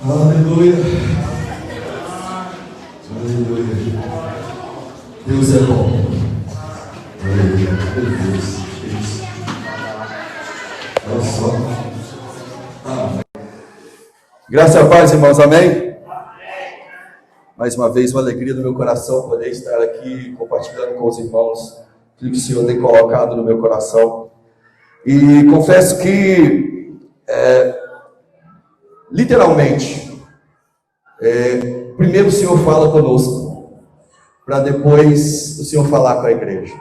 Aleluia. Aleluia. Deus é bom. Aleluia. Meu Deus. Olha só. Graças a paz, irmãos. Amém? Mais uma vez, uma alegria do meu coração poder estar aqui compartilhando com os irmãos o que o Senhor tem colocado no meu coração. E confesso que, literalmente, primeiro o Senhor fala conosco, para depois o Senhor falar com a igreja.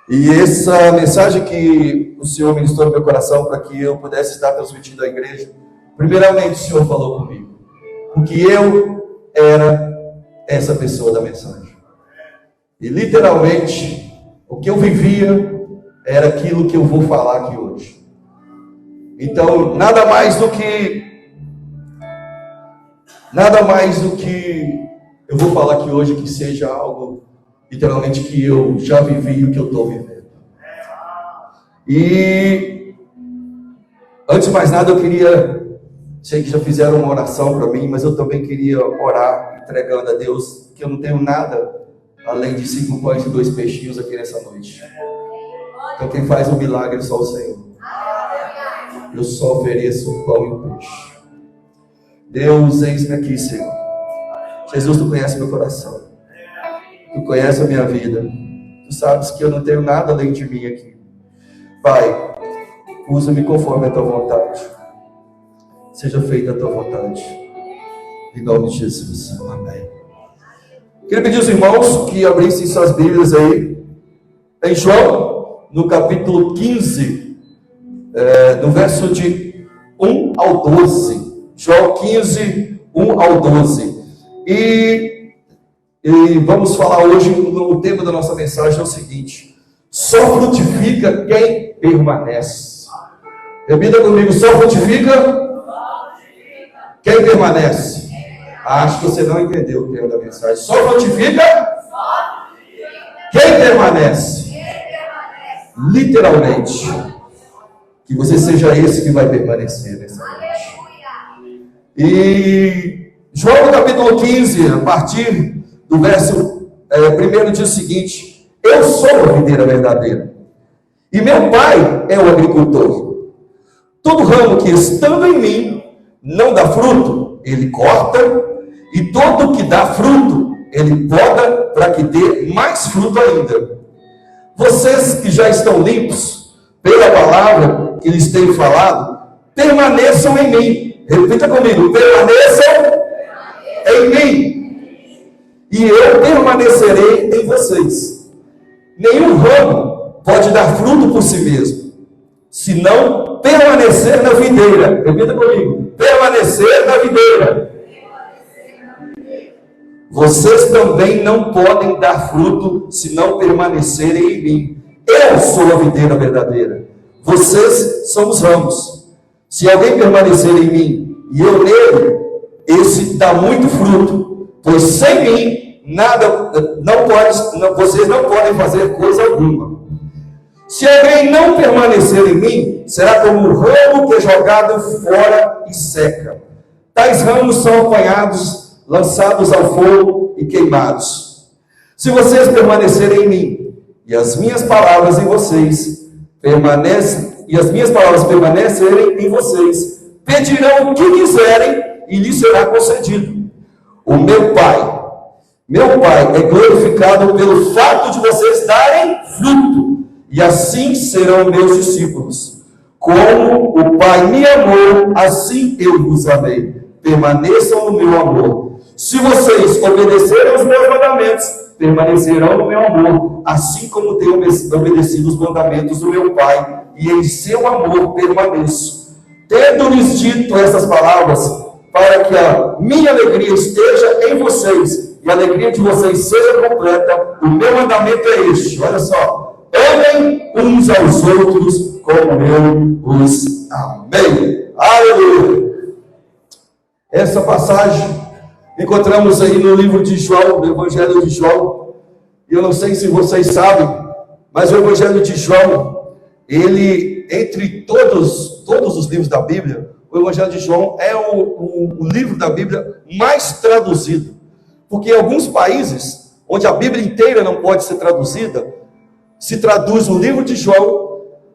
E essa mensagem que o Senhor ministrou no meu coração para que eu pudesse estar transmitindo à igreja, primeiramente o Senhor falou comigo, porque eu era essa pessoa da mensagem. E literalmente, o que eu vivia era aquilo que eu vou falar aqui hoje. Então, nada mais do que eu vou falar aqui hoje que seja algo, literalmente, que eu já vivi e o que eu estou vivendo. E, antes de mais nada, eu queria, sei que já fizeram uma oração para mim, mas eu também queria orar, entregando a Deus, que eu não tenho nada além de 5 pães e 2 peixinhos aqui nessa noite. Então quem faz o milagre é só o Senhor. Eu só ofereço o pão e o peixe. Deus, eis-me aqui, Senhor. Jesus, Tu conhece meu coração. Tu conhece a minha vida. Tu sabes que eu não tenho nada além de mim aqui. Pai, usa-me conforme a Tua vontade. Seja feita a Tua vontade. Em nome de Jesus. Amém. Queria pedir aos irmãos que abrissem suas Bíblias aí em João, no capítulo 15, no verso de 1 ao 12. João 15, 1 ao 12. E vamos falar hoje, o tema da nossa mensagem é o seguinte: só frutifica quem permanece. Repita comigo: só frutifica quem permanece. Acho que você não entendeu o tema da mensagem. Só frutifica quem permanece. Literalmente, que você seja esse que vai permanecer nessa noite. E João no capítulo 15, a partir do verso 1, diz o seguinte: eu sou a videira verdadeira, e meu pai é o agricultor. Todo ramo que estando em mim não dá fruto, ele corta, e todo que dá fruto, ele poda para que dê mais fruto ainda. Vocês que já estão limpos pela palavra que lhes tenho falado, permaneçam em mim. Repita comigo: permaneçam em mim, e eu permanecerei em vocês. Nenhum ramo pode dar fruto por si mesmo, se não permanecer na videira. Repita comigo: permanecer na videira. Vocês também não podem dar fruto se não permanecerem em mim. Eu sou a videira verdadeira, vocês são os ramos. Se alguém permanecer em mim e eu nele, esse dá muito fruto, pois sem mim vocês não podem fazer coisa alguma. Se alguém não permanecer em mim, será como um ramo que é jogado fora e seca. Tais ramos são apanhados, lançados ao fogo e queimados. Se vocês permanecerem em mim, e as minhas palavras em vocês permanecerem em vocês, pedirão o que quiserem e lhes será concedido. O meu Pai é glorificado pelo fato de vocês darem fruto, e assim serão meus discípulos. Como o Pai me amou, assim eu vos amei. Permaneçam no meu amor. Se vocês obedecerem aos meus mandamentos, permanecerão no meu amor, assim como tenho obedecido os mandamentos do meu Pai, e em seu amor permaneço. Tendo-lhes dito essas palavras, para que a minha alegria esteja em vocês, e a alegria de vocês seja completa, o meu mandamento é este: olha só, amem uns aos outros como eu os amei. Aleluia! Essa passagem encontramos aí no livro de João, no Evangelho de João. E eu não sei se vocês sabem, mas o Evangelho de João, ele, entre todos os livros da Bíblia, o Evangelho de João é o livro da Bíblia mais traduzido. Porque em alguns países, onde a Bíblia inteira não pode ser traduzida, se traduz o livro de João,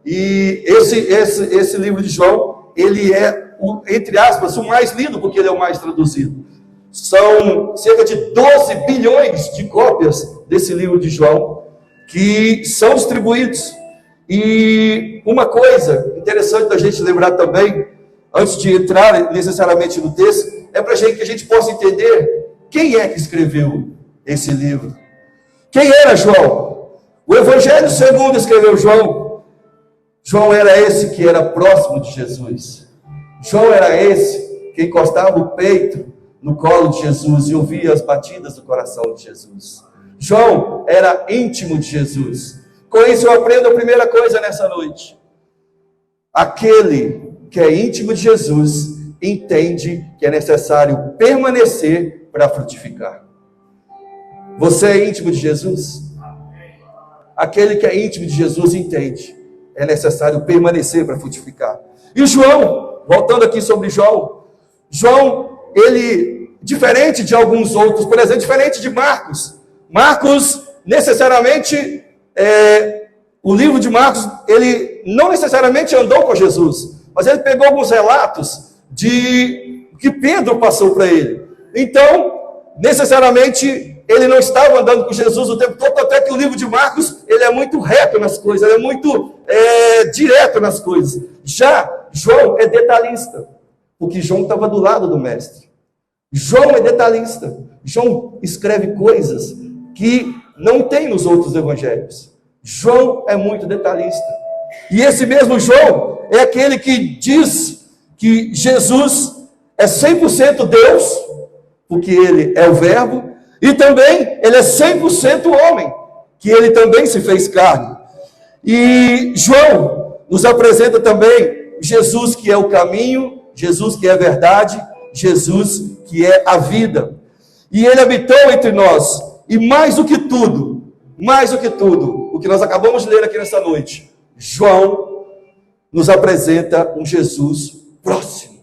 e esse livro de João, ele é, entre aspas, o mais lido, porque ele é o mais traduzido. São cerca de 12 bilhões de cópias desse livro de João, que são distribuídos. E uma coisa interessante da gente lembrar também, antes de entrar necessariamente no texto, é para que a gente possa entender quem é que escreveu esse livro. Quem era João? O Evangelho segundo escreveu João. João era esse que era próximo de Jesus. João era esse que encostava o peito no colo de Jesus e ouvia as batidas do coração de Jesus. João era íntimo de Jesus. Com isso eu aprendo a primeira coisa nessa noite. Aquele que é íntimo de Jesus entende que é necessário permanecer para frutificar. Você é íntimo de Jesus? Aquele que é íntimo de Jesus entende. É necessário permanecer para frutificar. E João, voltando aqui sobre João, ele, diferente de alguns outros, por exemplo, diferente de Marcos. Marcos, necessariamente, o livro de Marcos, ele não necessariamente andou com Jesus, mas ele pegou alguns relatos de que Pedro passou para ele. Então, necessariamente, ele não estava andando com Jesus o tempo todo, até que o livro de Marcos, ele é muito reto nas coisas, ele é muito direto nas coisas. Já João é detalhista, porque João estava do lado do mestre. João é detalhista. João escreve coisas que não tem nos outros evangelhos. João é muito detalhista. E esse mesmo João é aquele que diz que Jesus é 100% Deus, porque ele é o verbo, e também ele é 100% homem, que ele também se fez carne. E João nos apresenta também Jesus que é o caminho, Jesus que é a verdade, Jesus que é a vida. E ele habitou entre nós. E mais do que tudo, o que nós acabamos de ler aqui nessa noite, João nos apresenta um Jesus próximo,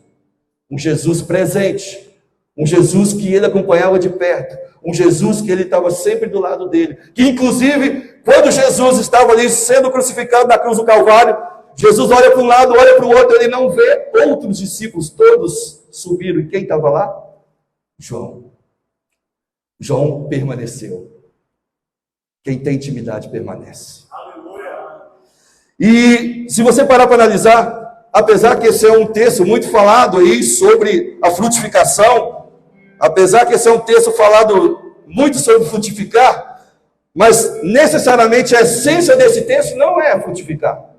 um Jesus presente, um Jesus que ele acompanhava de perto, um Jesus que ele estava sempre do lado dele, que inclusive, quando Jesus estava ali sendo crucificado na cruz do Calvário, Jesus olha para um lado, olha para o outro, ele não vê outros discípulos, todos subiram, e quem estava lá? João permaneceu. Quem tem intimidade permanece. Aleluia. E se você parar para analisar, apesar que esse é um texto muito falado aí sobre a frutificação, apesar que esse é um texto falado muito sobre frutificar, mas necessariamente a essência desse texto não é frutificar.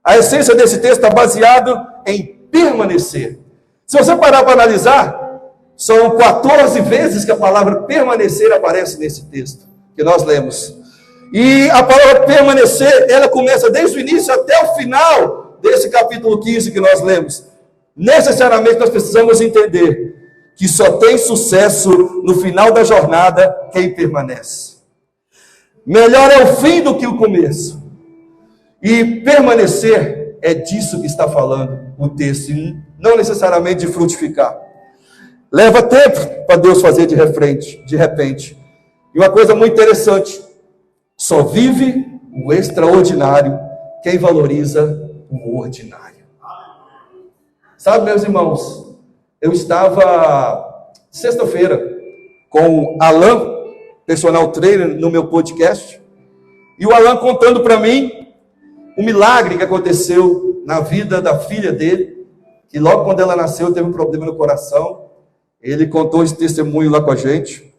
A essência desse texto está baseado em permanecer. Se você parar para analisar, são 14 vezes que a palavra permanecer aparece nesse texto que nós lemos. E a palavra permanecer, ela começa desde o início até o final desse capítulo 15 que nós lemos. Necessariamente nós precisamos entender que só tem sucesso no final da jornada quem permanece. Melhor é o fim do que o começo. E permanecer é disso que está falando o texto, e não necessariamente de frutificar. Leva tempo para Deus fazer de repente. E uma coisa muito interessante, só vive o extraordinário quem valoriza o ordinário. Sabe, meus irmãos, eu estava sexta-feira com o Alan, personal trainer, no meu podcast, e o Alan contando para mim um milagre que aconteceu na vida da filha dele, que logo quando ela nasceu teve um problema no coração. Ele contou esse testemunho lá com a gente.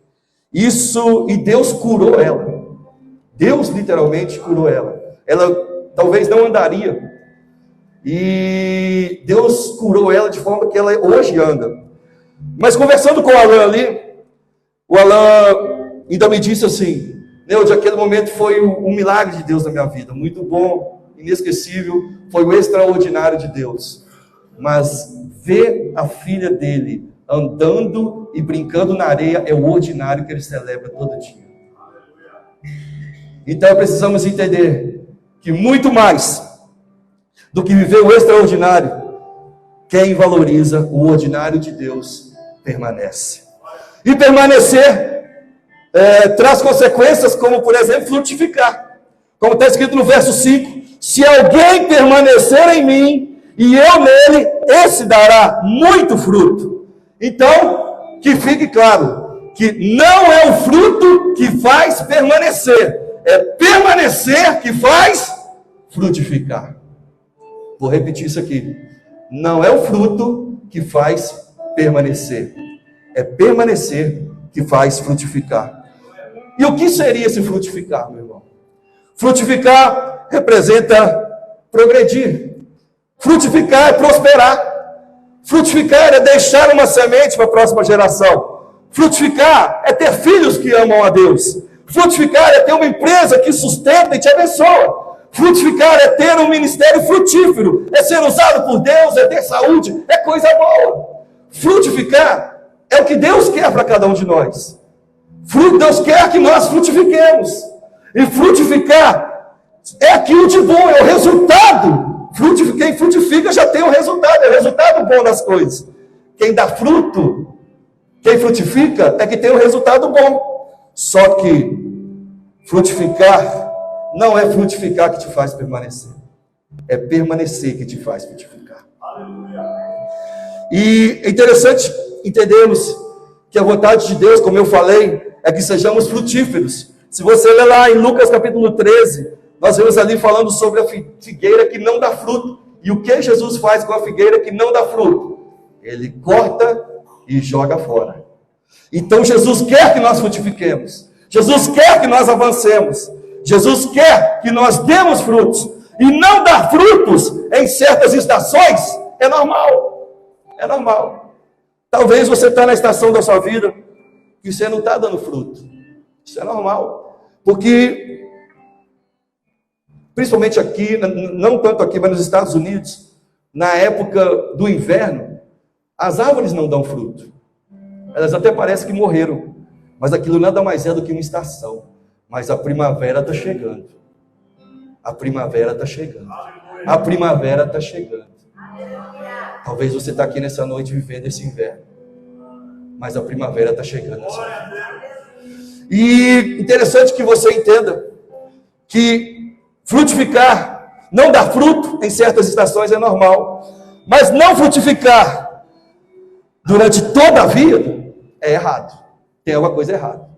E Deus curou ela. Deus literalmente curou ela. Ela talvez não andaria. E Deus curou ela de forma que ela hoje anda. Mas conversando com o Alan ali, o Alan ainda me disse assim: Neude, aquele momento foi um milagre de Deus na minha vida. Muito bom, inesquecível. Foi o extraordinário de Deus. Mas ver a filha dele andando e brincando na areia é o ordinário que ele celebra todo dia. Então precisamos entender que muito mais do que viver o extraordinário Quem valoriza o ordinário de Deus permanece. E permanecer traz consequências como, por exemplo, frutificar. Como está escrito no verso 5: se alguém permanecer em mim e eu nele, esse dará muito fruto. Então, que fique claro que não é o fruto que faz permanecer, é permanecer que faz frutificar. Vou repetir isso aqui. Não é o fruto que faz permanecer, é permanecer que faz frutificar. E o que seria esse frutificar, meu irmão? Frutificar representa progredir. Frutificar é prosperar. Frutificar é deixar uma semente para a próxima geração. Frutificar é ter filhos que amam a Deus. Frutificar é ter uma empresa que sustenta e te abençoa. Frutificar é ter um ministério frutífero, é ser usado por Deus, é ter saúde, é coisa boa. Frutificar é o que Deus quer para cada um de nós. Deus quer que nós frutifiquemos. E frutificar é aquilo de bom, é o resultado. Quem frutifica já tem um resultado, é o resultado bom das coisas. Quem dá fruto, quem frutifica, é que tem um resultado bom. Só que frutificar não é frutificar que te faz permanecer, é permanecer que te faz frutificar. E é interessante entendermos que a vontade de Deus, como eu falei, é que sejamos frutíferos. Se você ler lá em Lucas capítulo 13, nós vemos ali falando sobre a figueira que não dá fruto. E o que Jesus faz com a figueira que não dá fruto? Ele corta e joga fora. Então Jesus quer que nós frutifiquemos. Jesus quer que nós avancemos. Jesus quer que nós demos frutos. E não dar frutos em certas estações é normal. É normal. Talvez você está na estação da sua vida que você não está dando fruto. Isso é normal. Porque, principalmente aqui, não tanto aqui, mas nos Estados Unidos, na época do inverno, as árvores não dão fruto. Elas até parecem que morreram. Mas aquilo nada mais é do que uma estação. Mas a primavera está chegando. A primavera está chegando. A primavera está chegando. Talvez você está aqui nessa noite vivendo esse inverno. Mas a primavera está chegando. E interessante que você entenda que frutificar, não dar fruto em certas estações é normal. Mas não frutificar durante toda a vida é errado. Tem alguma coisa errada.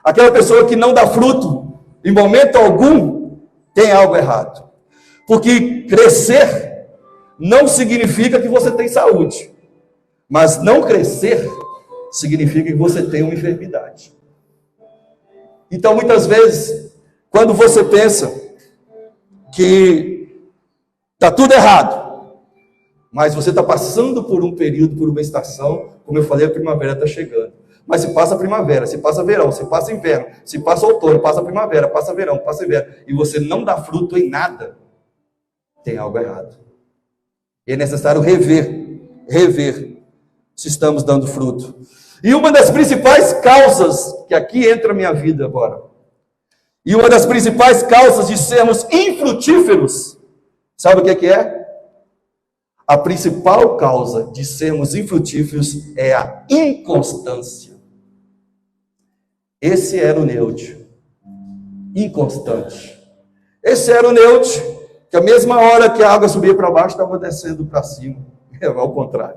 Aquela pessoa que não dá fruto em momento algum tem algo errado. Porque crescer não significa que você tem saúde. Mas não crescer significa que você tem uma enfermidade. Então, muitas vezes, quando você pensa que está tudo errado, mas você está passando por um período, por uma estação, como eu falei, a primavera está chegando. Mas se passa primavera, se passa verão, se passa inverno, se passa outono, passa primavera, passa verão, passa inverno, e você não dá fruto em nada, tem algo errado. E é necessário rever se estamos dando fruto. E uma das principais causas, que aqui entra a minha vida agora, e uma das principais causas de sermos infrutíferos, sabe o que é? A principal causa de sermos infrutíferos é a inconstância. Esse era o Neude, inconstante. Esse era o Neude, que a mesma hora que a água subia para baixo, estava descendo para cima. É ao contrário.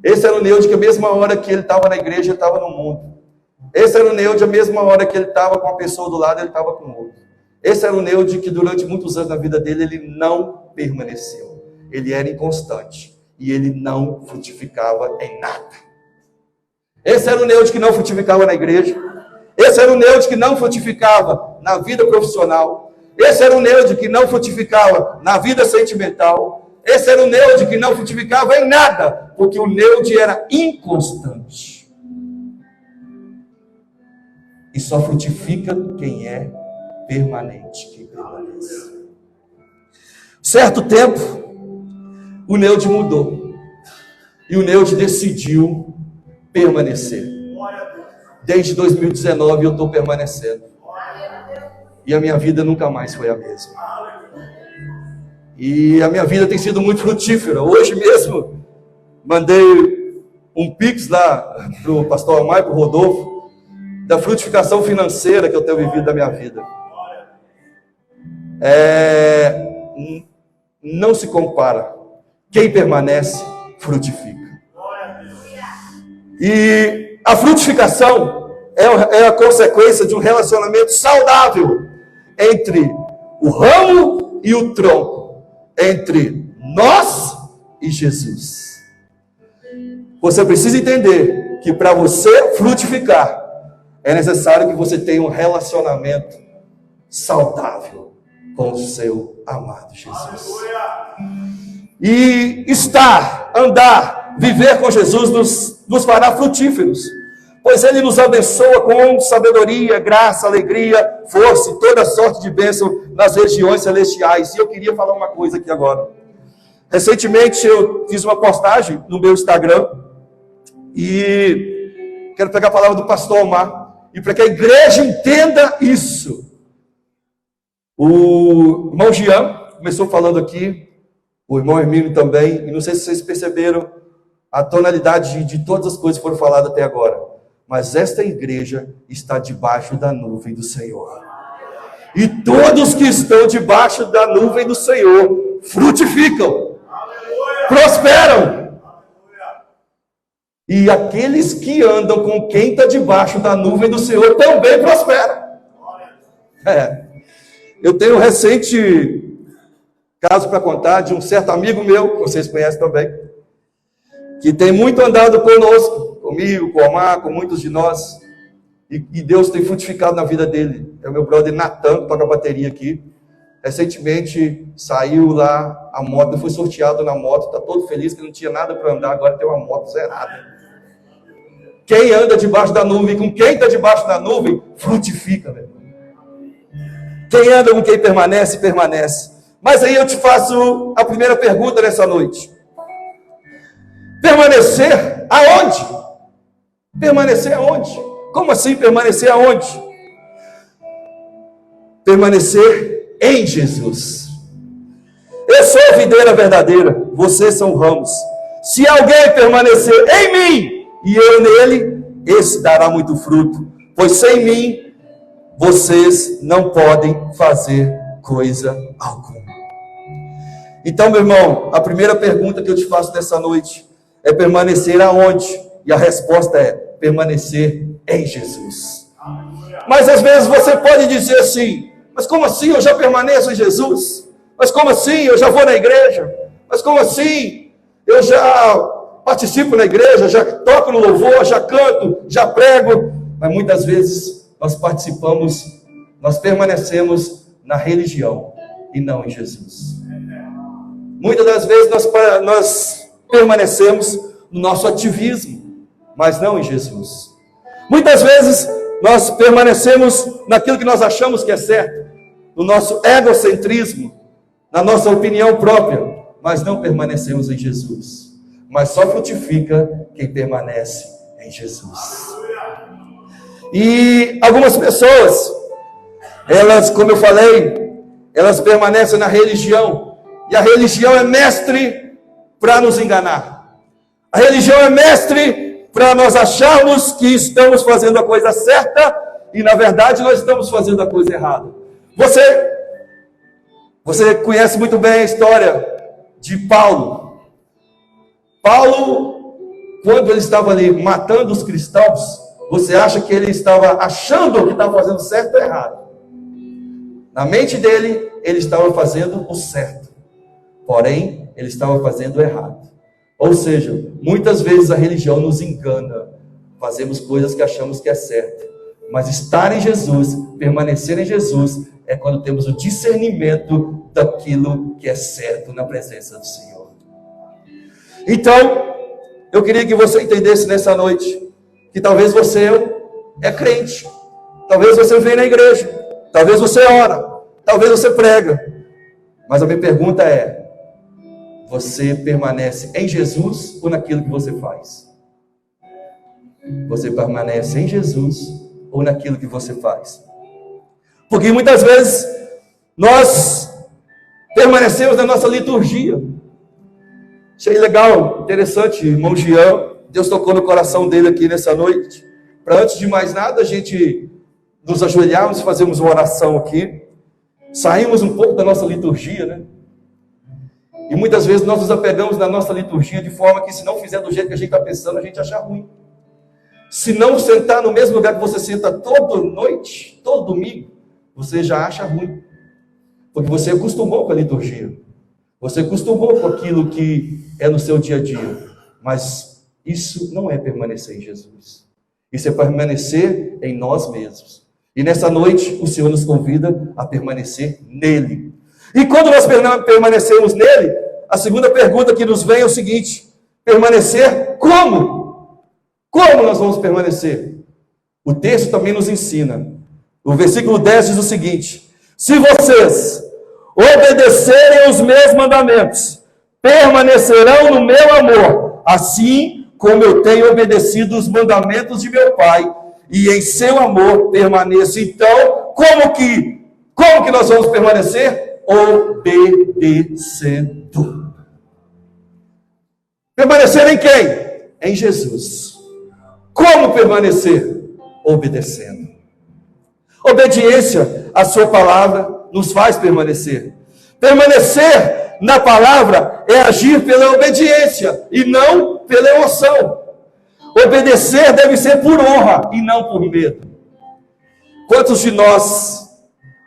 Esse era o Neude, que a mesma hora que ele estava na igreja, ele estava no mundo. Esse era o Neude, a mesma hora que ele estava com a pessoa do lado, ele estava com o outro. Esse era o Neude que durante muitos anos da vida dele, ele não permaneceu. Ele era inconstante. E ele não frutificava em nada. Esse era o Neude que não frutificava na igreja. Esse era o Neude que não frutificava na vida profissional. Esse era o Neude que não frutificava na vida sentimental. Esse era o Neude que não frutificava em nada, porque o Neude era inconstante. E só frutifica quem é permanente, quem permanece. Certo tempo, o Neude mudou. E o Neude decidiu permanecer. Desde 2019 eu estou permanecendo. E a minha vida nunca mais foi a mesma. E a minha vida tem sido muito frutífera. Hoje mesmo, mandei um pix lá para o pastor Amar e para o Rodolfo, da frutificação financeira que eu tenho vivido da minha vida. Não se compara. Quem permanece, frutifica. E a frutificação é a consequência de um relacionamento saudável entre o ramo e o tronco, entre nós e Jesus. Você precisa entender que para você frutificar, é necessário que você tenha um relacionamento saudável com o seu amado Jesus. E andar, viver com Jesus nos fará frutíferos, pois Ele nos abençoa com sabedoria, graça, alegria, força e toda sorte de bênção nas regiões celestiais. E eu queria falar uma coisa aqui agora. Recentemente eu fiz uma postagem no meu Instagram e quero pegar a palavra do pastor Omar, e para que a igreja entenda isso. O irmão Jean começou falando aqui, o irmão Hermínio também, e não sei se vocês perceberam a tonalidade de todas as coisas que foram faladas até agora. Mas esta igreja está debaixo da nuvem do Senhor. E todos que estão debaixo da nuvem do Senhor frutificam, prosperam. E aqueles que andam com quem está debaixo da nuvem do Senhor também prosperam. Eu tenho um recente caso para contar de um certo amigo meu, que vocês conhecem também, que tem muito andado conosco, comigo, com o Omar, com muitos de nós, e Deus tem frutificado na vida dele. É o meu brother Natan, que toca bateria aqui. Recentemente saiu lá a moto, foi sorteado na moto, está todo feliz que não tinha nada para andar, agora tem uma moto zerada. Quem anda debaixo da nuvem, com quem está debaixo da nuvem, frutifica, meu irmão. Quem anda com quem permanece, permanece. Mas aí eu te faço a primeira pergunta nessa noite. Permanecer aonde? Permanecer aonde? Como assim permanecer aonde? Permanecer em Jesus. Eu sou a videira verdadeira, vocês são ramos. Se alguém permanecer em mim e eu nele, esse dará muito fruto, pois sem mim vocês não podem fazer coisa alguma. Então, meu irmão, a primeira pergunta que eu te faço nessa noite é permanecer aonde? E a resposta é permanecer em Jesus. Mas às vezes você pode dizer assim, mas como assim eu já permaneço em Jesus? Mas como assim eu já vou na igreja? Mas como assim eu já participo na igreja, já toco no louvor, já canto, já prego? Mas muitas vezes nós participamos, nós permanecemos na religião e não em Jesus. Muitas das vezes nós permanecemos no nosso ativismo, mas não em Jesus. Muitas vezes nós permanecemos naquilo que nós achamos que é certo, no nosso egocentrismo, na nossa opinião própria, mas não permanecemos em Jesus. Mas só frutifica quem permanece em Jesus. E algumas pessoas, elas, como eu falei, elas permanecem na religião, e a religião é mestre para nos enganar. A religião é mestre para nós acharmos que estamos fazendo a coisa certa e na verdade nós estamos fazendo a coisa errada. Você conhece muito bem a história de Paulo. Paulo, quando ele estava ali matando os cristãos, você acha que ele estava achando que estava fazendo certo ou errado? Na mente dele, ele estava fazendo o certo. Porém, ele estava fazendo errado. Ou seja, muitas vezes a religião nos engana. Fazemos coisas que achamos que é certo. Mas estar em Jesus, permanecer em Jesus, é quando temos o discernimento daquilo que é certo na presença do Senhor. Então, eu queria que você entendesse nessa noite, que talvez você é crente, talvez você vem na igreja, talvez você ora, talvez você prega. Mas a minha pergunta é, você permanece em Jesus ou naquilo que você faz? Você permanece em Jesus ou naquilo que você faz? Porque muitas vezes nós Permanecemos na nossa liturgia. Achei legal, interessante, irmão Jean, Deus tocou no coração dele aqui nessa noite. Para antes de mais nada, a gente nos ajoelharmos e fazermos uma oração aqui. Saímos um pouco da nossa liturgia, né? E muitas vezes nós nos apegamos na nossa liturgia de forma que, se não fizer do jeito que a gente está pensando, a gente acha ruim. Se não sentar no mesmo lugar que você senta toda noite, todo domingo, você já acha ruim. Porque você acostumou com a liturgia. Você acostumou com aquilo que é no seu dia a dia. Mas isso não é permanecer em Jesus. Isso é permanecer em nós mesmos. E nessa noite, o Senhor nos convida a permanecer nele. E quando nós permanecemos nele, a segunda pergunta que nos vem é o seguinte: permanecer como? Como nós vamos permanecer? O texto também nos ensina. O versículo 10 diz o seguinte: se vocês obedecerem os meus mandamentos, permanecerão no meu amor, assim como eu tenho obedecido os mandamentos de meu Pai, e em seu amor permaneço. Então, como que nós vamos permanecer? Obedecendo. Permanecer em quem? Em Jesus. Como permanecer? Obedecendo. Obediência à sua palavra nos faz permanecer. Permanecer na palavra é agir pela obediência e não pela emoção. Obedecer deve ser por honra e não por medo. Quantos de nós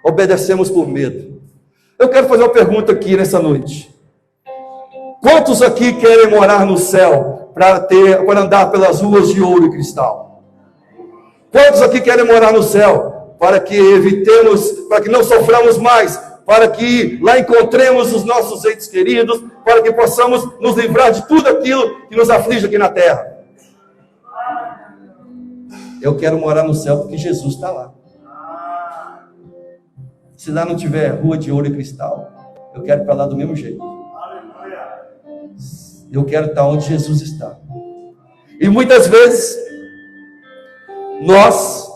obedecemos por medo? Eu quero fazer uma pergunta aqui nessa noite. Quantos aqui querem morar no céu para andar pelas ruas de ouro e cristal? Quantos aqui querem morar no céu para que não soframos mais, para que lá encontremos os nossos entes queridos, para que possamos nos livrar de tudo aquilo que nos aflige aqui na terra? Eu quero morar no céu porque Jesus está lá. Se lá não tiver rua de ouro e cristal, eu quero ir para lá do mesmo jeito. Eu quero estar onde Jesus está. E muitas vezes nós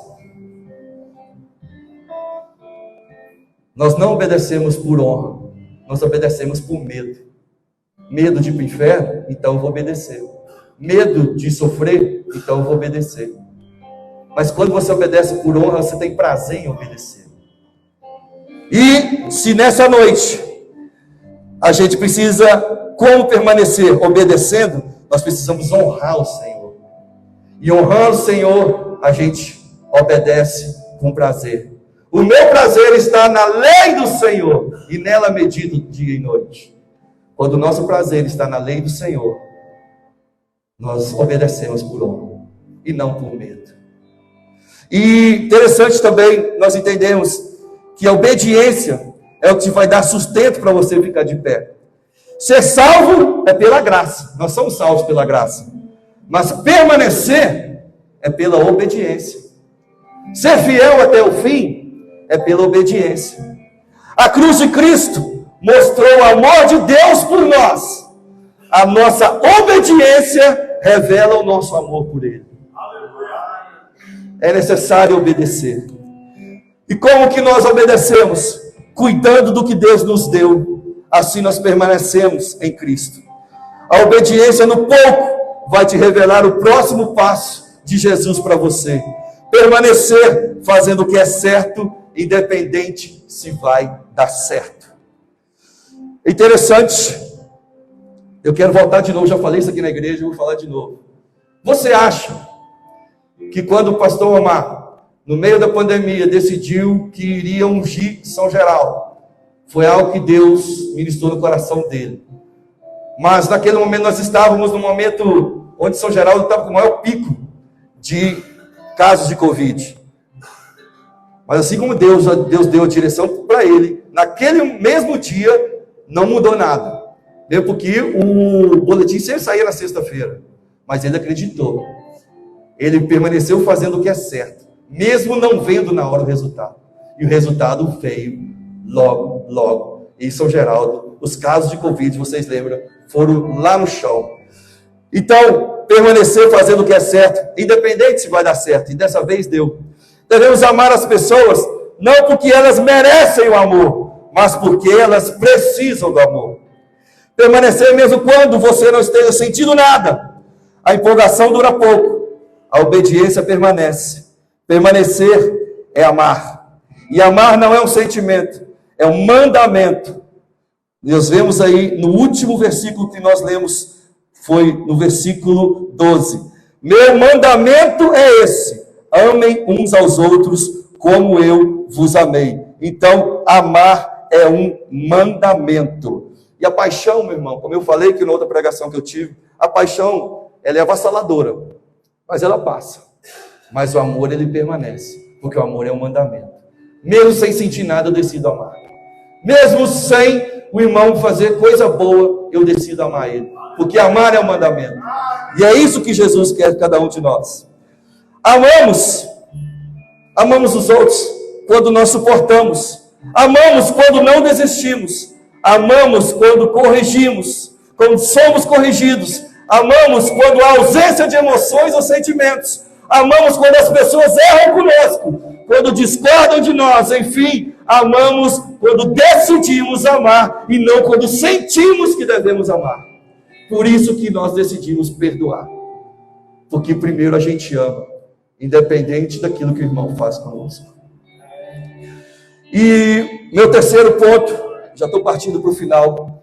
não obedecemos por honra, nós obedecemos por medo. Medo de ir para o inferno? Então eu vou obedecer. Medo de sofrer? Então eu vou obedecer. Mas quando você obedece por honra, você tem prazer em obedecer. E se nessa noite a gente precisa, como permanecer obedecendo, nós precisamos honrar o Senhor. E honrando o Senhor, a gente obedece com prazer. O meu prazer está na lei do Senhor, e nela medito dia e noite. Quando o nosso prazer está na lei do Senhor, nós obedecemos por honra e não por medo. E interessante também nós entendemos que a obediência é o que vai dar sustento para você ficar de pé. Ser salvo é pela graça. Nós somos salvos pela graça. Mas permanecer é pela obediência. Ser fiel até o fim é pela obediência. A cruz de Cristo mostrou o amor de Deus por nós. A nossa obediência revela o nosso amor por Ele. É necessário obedecer. E como que nós obedecemos? Cuidando do que Deus nos deu. Assim nós permanecemos em Cristo. A obediência no pouco vai te revelar o próximo passo de Jesus para você. Permanecer fazendo o que é certo, independente se vai dar certo. Interessante. Eu quero voltar de novo, já falei isso aqui na igreja, vou falar de novo. Você acha que quando o pastor Omar, no meio da pandemia, decidiu que iria ungir São Geraldo, foi algo que Deus ministrou no coração dele? Mas naquele momento nós estávamos num momento onde São Geraldo estava com o maior pico de casos de Covid. Mas assim como Deus deu a direção para ele, naquele mesmo dia não mudou nada. Mesmo porque o boletim sempre saía na sexta-feira. Mas ele acreditou. Ele permaneceu fazendo o que é certo, mesmo não vendo na hora o resultado. E o resultado veio logo. Em São Geraldo, os casos de Covid, vocês lembram, foram lá no chão. Então, permanecer fazendo o que é certo, independente se vai dar certo, e dessa vez deu. Devemos amar as pessoas, não porque elas merecem o amor, mas porque elas precisam do amor. Permanecer mesmo quando você não esteja sentindo nada. A empolgação dura pouco, a obediência permanece. Permanecer é amar. E amar não é um sentimento, é um mandamento. Nós vemos aí no último versículo que nós lemos, foi no versículo 12. Meu mandamento é esse: amem uns aos outros como eu vos amei. Então, amar é um mandamento. E a paixão, meu irmão, como eu falei que na outra pregação que eu tive, a paixão, ela é avassaladora, mas ela passa. Mas o amor, ele permanece, porque o amor é um mandamento. Mesmo sem sentir nada, eu decido amar. Mesmo sem o irmão fazer coisa boa, eu decido amar ele, porque amar é um mandamento. E é isso que Jesus quer de cada um de nós. Amamos os outros quando nós suportamos. Amamos quando não desistimos. Amamos quando corrigimos, quando somos corrigidos. Amamos quando há ausência de emoções ou sentimentos. Amamos quando as pessoas erram conosco, quando discordam de nós. Enfim, amamos quando decidimos amar e não quando sentimos que devemos amar. Por isso que nós decidimos perdoar. Porque primeiro a gente ama, independente daquilo que o irmão faz conosco. E meu terceiro ponto, já estou partindo para o final.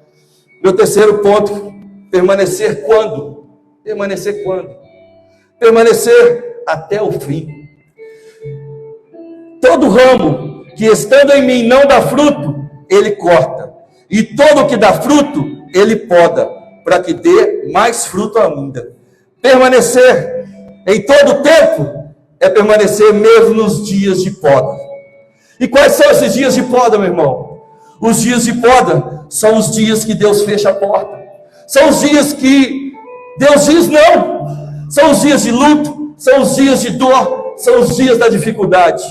Meu terceiro ponto, permanecer quando? Permanecer quando? Permanecer até o fim. Todo ramo que estando em mim não dá fruto, ele corta. E todo que dá fruto, ele poda, para que dê mais fruto ainda. Permanecer em todo tempo é permanecer mesmo nos dias de poda. E quais são esses dias de poda, meu irmão? Os dias de poda são os dias que Deus fecha a porta. São os dias que Deus diz não. São os dias de luto, são os dias de dor, são os dias da dificuldade.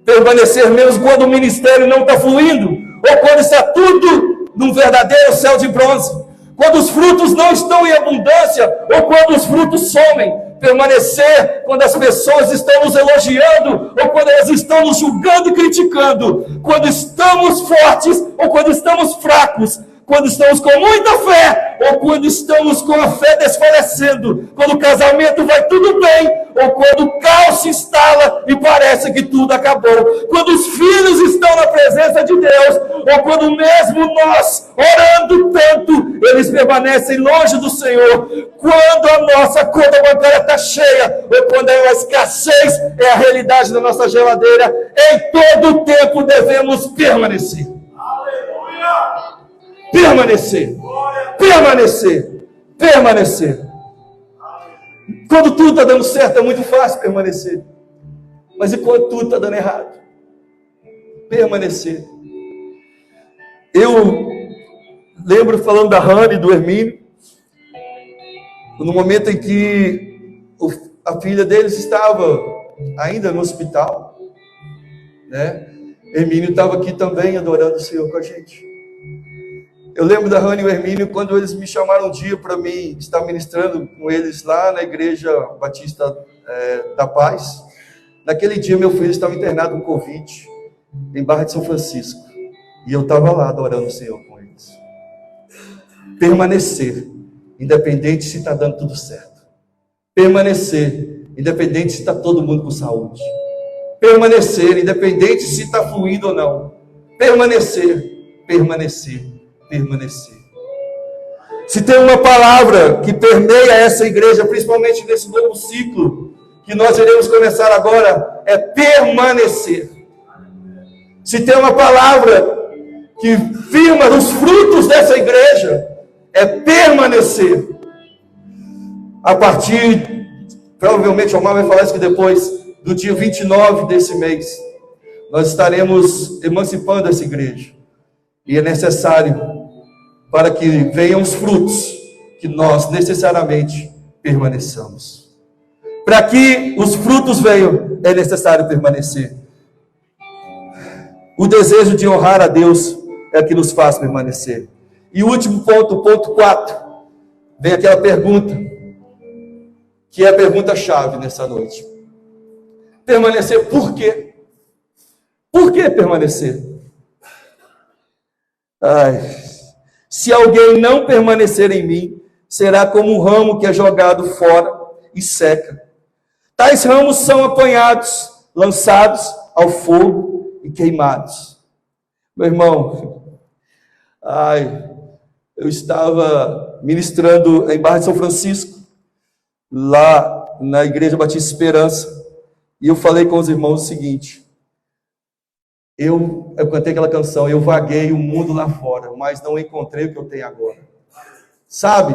Permanecer mesmo quando o ministério não está fluindo, ou quando está tudo num verdadeiro céu de bronze. Quando os frutos não estão em abundância, ou quando os frutos somem. Permanecer quando as pessoas estão nos elogiando, ou quando elas estão nos julgando e criticando. Quando estamos fortes, ou quando estamos fracos. Quando estamos com muita fé, ou quando estamos com a fé desfalecendo. Quando o casamento vai tudo bem, ou quando o caos se instala e parece que tudo acabou. Quando os filhos estão na presença de Deus, ou quando mesmo nós, orando tanto, eles permanecem longe do Senhor. Quando a nossa conta bancária está cheia, ou quando a escassez é a realidade da nossa geladeira, em todo o tempo devemos permanecer. Aleluia! Permanecer, permanecer, permanecer. Quando tudo está dando certo, é muito fácil permanecer. Mas e quando tudo está dando errado? Permanecer. Eu lembro falando da Hannah e do Hermínio, no momento em que a filha deles estava ainda no hospital, né? Hermínio estava aqui também adorando o Senhor com a gente. Eu lembro da Hannah e o Hermínio quando eles me chamaram um dia para mim estar ministrando com eles lá na Igreja Batista da Paz. Naquele dia meu filho estava internado com Covid em Barra de São Francisco. E eu estava lá adorando o Senhor com eles. Permanecer, independente se está dando tudo certo. Permanecer, independente se está todo mundo com saúde. Permanecer, independente se está fluindo ou não. Permanecer, permanecer. Permanecer. Se tem uma palavra que permeia essa igreja, principalmente nesse novo ciclo que nós iremos começar agora, é permanecer. Se tem uma palavra que firma os frutos dessa igreja, é permanecer. A partir, provavelmente o Omar vai falar isso que depois do dia 29 desse mês, nós estaremos emancipando essa igreja. E é necessário, para que venham os frutos, que nós necessariamente permaneçamos. Para que os frutos venham, é necessário permanecer. O desejo de honrar a Deus é o que nos faz permanecer. E o último ponto, o ponto 4, vem aquela pergunta, que é a pergunta-chave nessa noite. Permanecer por quê? Por que permanecer? Ai. Se alguém não permanecer em mim, será como um ramo que é jogado fora e seca. Tais ramos são apanhados, lançados ao fogo e queimados. Meu irmão, eu estava ministrando em Barra de São Francisco, lá na Igreja Batista Esperança, e eu falei com os irmãos o seguinte: eu cantei aquela canção, eu vaguei o mundo lá fora, mas não encontrei o que eu tenho agora. Sabe,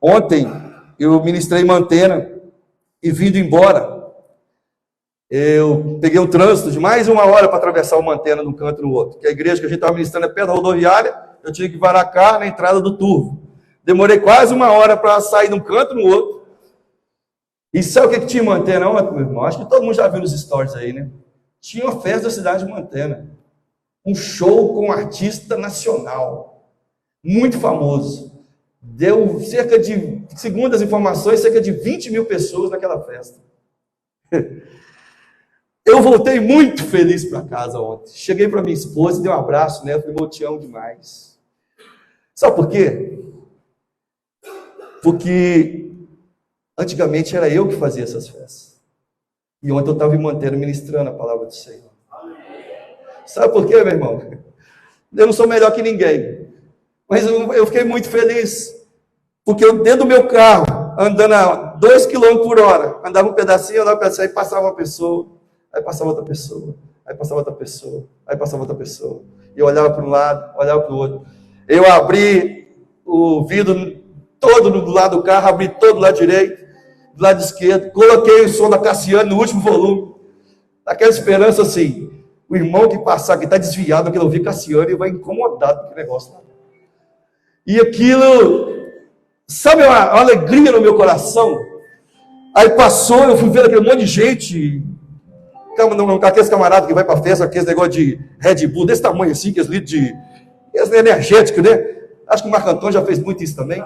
ontem eu ministrei Mantena e vindo embora, eu peguei um trânsito de mais 1 hora para atravessar o Mantena de um canto no outro, que a igreja que a gente estava ministrando é perto da rodoviária, eu tinha que varar cá na entrada do Turvo. Demorei quase 1 hora para sair de um canto no outro. E sabe o que tinha em Mantena ontem, meu irmão? Acho que todo mundo já viu nos stories aí, né? Tinha uma festa da cidade de Mantena. Um show com um artista nacional. Muito famoso. Deu cerca de, segundo as informações, cerca de 20 mil pessoas naquela festa. Eu voltei muito feliz para casa ontem. Cheguei para minha esposa, dei um abraço nela, falei: eu te amo demais. Sabe por quê? Porque antigamente era eu que fazia essas festas. E ontem eu estava em Mantena ministrando a palavra do Senhor. Sabe por quê, meu irmão? Eu não sou melhor que ninguém. Mas eu fiquei muito feliz. Porque eu, dentro do meu carro, andando a 2 km por hora, andava um pedacinho, aí passava uma pessoa, aí passava outra pessoa, aí passava outra pessoa, aí passava outra pessoa. E eu olhava para um lado, olhava para o outro. Eu abri o vidro todo do lado do carro, abri todo do lado direito, do lado esquerdo, coloquei o som da Cassiane no último volume, aquela esperança assim, o irmão que passar, que está desviado, que ele ouvir Cassiane, vai incomodado com aquele negócio lá. E aquilo, sabe, uma alegria no meu coração. Aí passou, eu fui ver aquele monte de gente, aqueles camaradas que vai para festa, aqueles negócio de Red Bull, desse tamanho assim, aqueles litros de energético, né? Acho que o Marco Antônio já fez muito isso também.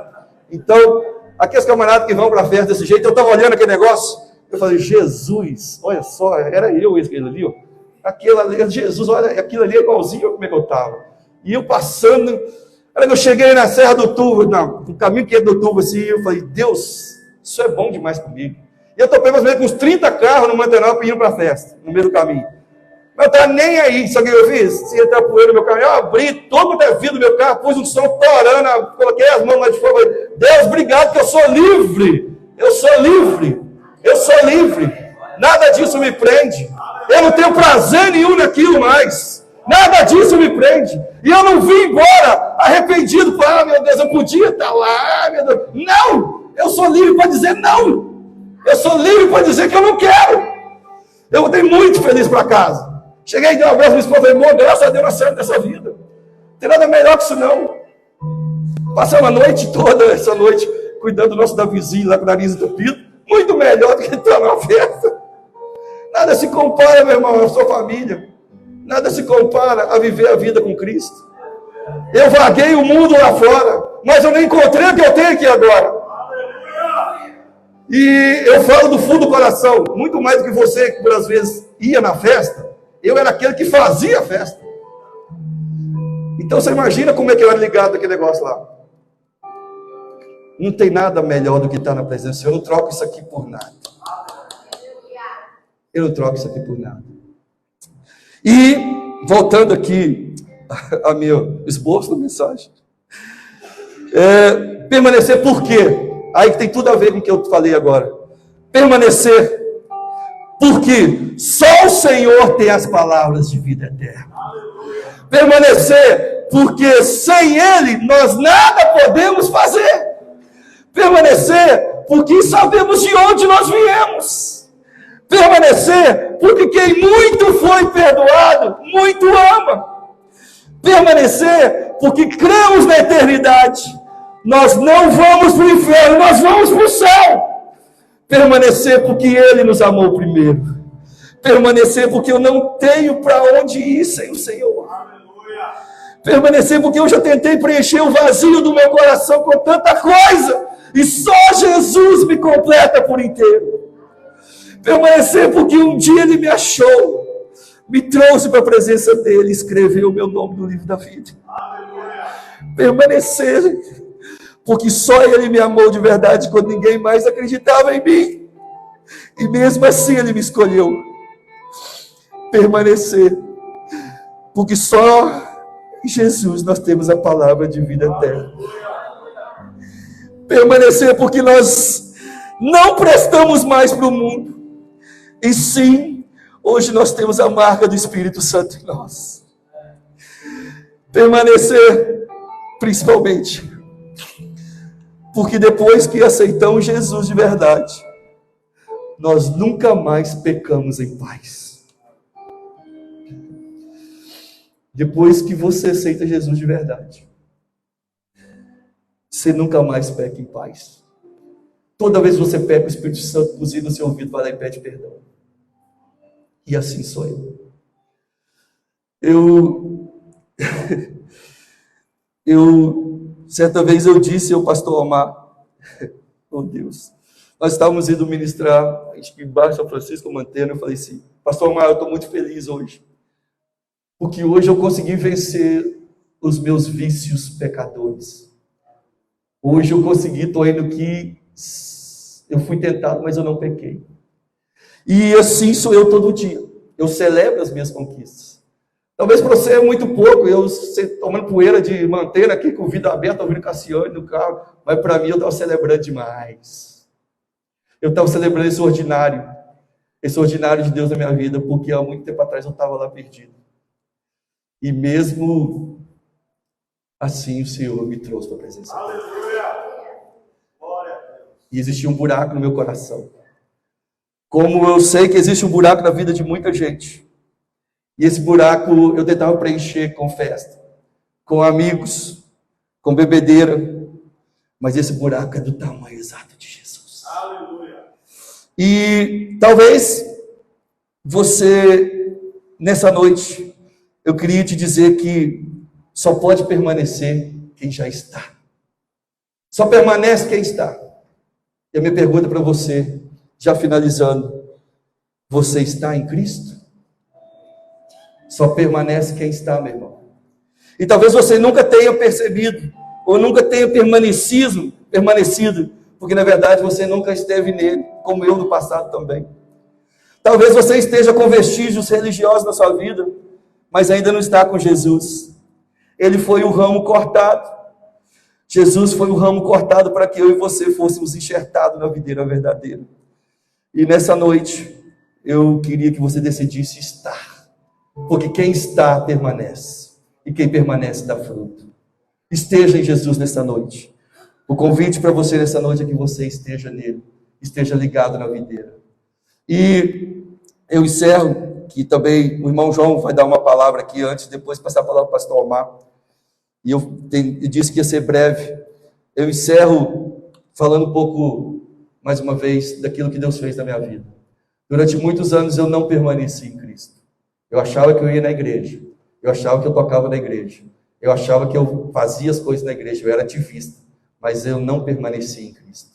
Então, aqueles camaradas que vão para a festa desse jeito, eu estava olhando aquele negócio, eu falei: Jesus, olha só, era eu aquele ali, ó. Aquilo ali, Jesus, olha, aquilo ali é igualzinho como é que eu estava. E eu passando, aí eu cheguei na Serra do Turvo, no caminho que é do Turvo, assim, eu falei: Deus, isso é bom demais comigo. E eu topei mais ou menos com uns 30 carros no Mantenópolis indo para a festa, no meio do caminho. Mas eu não estava nem aí, sabe o que eu fiz? Se entrar poeira no meu carro, eu abri todo o vidro do meu carro, pus um som torando, coloquei as mãos lá de fora, falei: Deus, obrigado que eu sou livre, eu sou livre, eu sou livre, nada disso me prende, eu não tenho prazer nenhum naquilo mais, nada disso me prende, e eu não vim embora arrependido, meu Deus, eu podia estar lá, meu Deus, não, eu sou livre para dizer não, eu sou livre para dizer que eu não quero, eu voltei muito feliz para casa. Cheguei e dei um abraço, minha esposa falou: irmão, graças a Deus nós saímos dessa vida. Não tem nada melhor que isso não. Passamos a noite toda, essa noite, cuidando do nosso Davizinho lá com o nariz entupido. Muito melhor do que estar numa festa. Nada se compara, meu irmão, à sua família. Nada se compara a viver a vida com Cristo. Eu vaguei o mundo lá fora, mas eu não encontrei o que eu tenho aqui agora. E eu falo do fundo do coração, muito mais do que você que por às vezes ia na festa. Eu era aquele que fazia a festa. Então você imagina como é que eu era ligado naquele negócio lá. Não tem nada melhor do que estar na presença. Eu não troco isso aqui por nada. Eu não troco isso aqui por nada. E, voltando aqui ao meu esboço da mensagem. Permanecer por quê? Aí que tem tudo a ver com o que eu falei agora. Permanecer porque só o Senhor tem as palavras de vida eterna. Permanecer, porque sem Ele nós nada podemos fazer. Permanecer, porque sabemos de onde nós viemos. Permanecer, porque quem muito foi perdoado, muito ama. Permanecer, porque cremos na eternidade. Nós não vamos para o inferno, nós vamos para o céu. Permanecer porque Ele nos amou primeiro. Permanecer porque eu não tenho para onde ir sem o Senhor. Permanecer porque eu já tentei preencher o vazio do meu coração com tanta coisa. E só Jesus me completa por inteiro. Permanecer porque um dia Ele me achou. Me trouxe para a presença dEle. Escreveu o meu nome no livro da vida. Permanecer, porque só Ele me amou de verdade quando ninguém mais acreditava em mim. E mesmo assim Ele me escolheu. Permanecer, porque só em Jesus nós temos a palavra de vida eterna. Permanecer porque nós não prestamos mais para o mundo. E sim, hoje nós temos a marca do Espírito Santo em nós. Permanecer, principalmente, porque depois que aceitamos Jesus de verdade, nós nunca mais pecamos em paz. Depois que você aceita Jesus de verdade, você nunca mais peca em paz. Toda vez que você peca, o Espírito Santo buzina no seu ouvido, vai lá e pede perdão. E assim sou certa vez eu disse ao pastor Omar, oh Deus, nós estávamos indo ministrar embaixo São Francisco Manteno, eu falei assim, pastor Omar, eu estou muito feliz hoje, porque hoje eu consegui vencer os meus vícios pecadores. Hoje eu consegui, estou indo que eu fui tentado, mas eu não pequei. E assim sou eu todo dia. Eu celebro as minhas conquistas. Talvez para você é muito pouco, eu tomando poeira de mantena aqui com vida aberta, ouvindo Cassiane no carro, mas para mim eu estava celebrando demais. Eu estava celebrando esse ordinário de Deus na minha vida, porque há muito tempo atrás eu estava lá perdido. E mesmo assim o Senhor me trouxe para a presença dele. E existia um buraco no meu coração. Como eu sei que existe um buraco na vida de muita gente. E esse buraco eu tentava preencher com festa, com amigos, com bebedeira. Mas esse buraco é do tamanho exato de Jesus. Aleluia. E talvez você, nessa noite, eu queria te dizer que só pode permanecer quem já está. Só permanece quem está. E a minha pergunta para você, já finalizando, você está em Cristo? Só permanece quem está, meu irmão. E talvez você nunca tenha percebido, ou nunca tenha permanecido, porque na verdade você nunca esteve nele, como eu no passado também. Talvez você esteja com vestígios religiosos na sua vida, mas ainda não está com Jesus. Ele foi o ramo cortado. Jesus foi o ramo cortado para que eu e você fôssemos enxertados na videira verdadeira. E nessa noite, eu queria que você decidisse estar. Porque quem está, permanece. E quem permanece, dá fruto. Esteja em Jesus nessa noite. O convite para você nessa noite é que você esteja nele. Esteja ligado na videira. E eu encerro, que também o irmão João vai dar uma palavra aqui antes, depois passar a palavra para o pastor Omar. E eu disse que ia ser breve. Eu encerro falando um pouco, mais uma vez, daquilo que Deus fez na minha vida. Durante muitos anos eu não permaneci em Cristo. Eu achava que eu ia na igreja. Eu achava que eu tocava na igreja. Eu achava que eu fazia as coisas na igreja. Eu era ativista. Mas eu não permaneci em Cristo.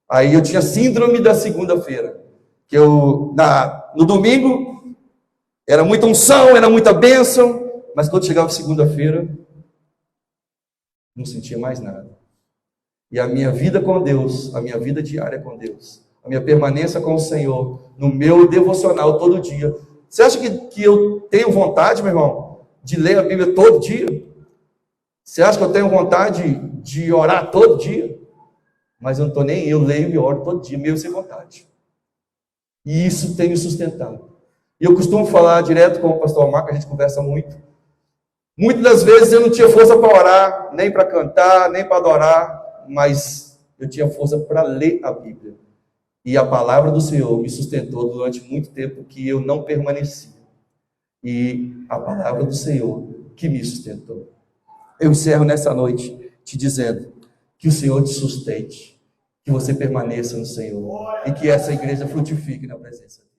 Aí eu tinha síndrome da segunda-feira. Que no domingo, era muita unção, era muita bênção. Mas quando chegava segunda-feira, não sentia mais nada. E a minha vida com Deus, a minha vida diária com Deus, a minha permanência com o Senhor, no meu devocional todo dia. Você acha que eu tenho vontade, meu irmão, de ler a Bíblia todo dia? Você acha que eu tenho vontade de orar todo dia? Mas eu não estou nem, eu leio e oro todo dia, mesmo sem vontade. E isso tem me sustentado. E eu costumo falar direto com o pastor Omar, que a gente conversa muito. Muitas das vezes eu não tinha força para orar, nem para cantar, nem para adorar, mas eu tinha força para ler a Bíblia. E a palavra do Senhor me sustentou durante muito tempo que eu não permanecia. E a palavra do Senhor que me sustentou. Eu encerro nessa noite te dizendo que o Senhor te sustente, que você permaneça no Senhor e que essa igreja frutifique na presença dele.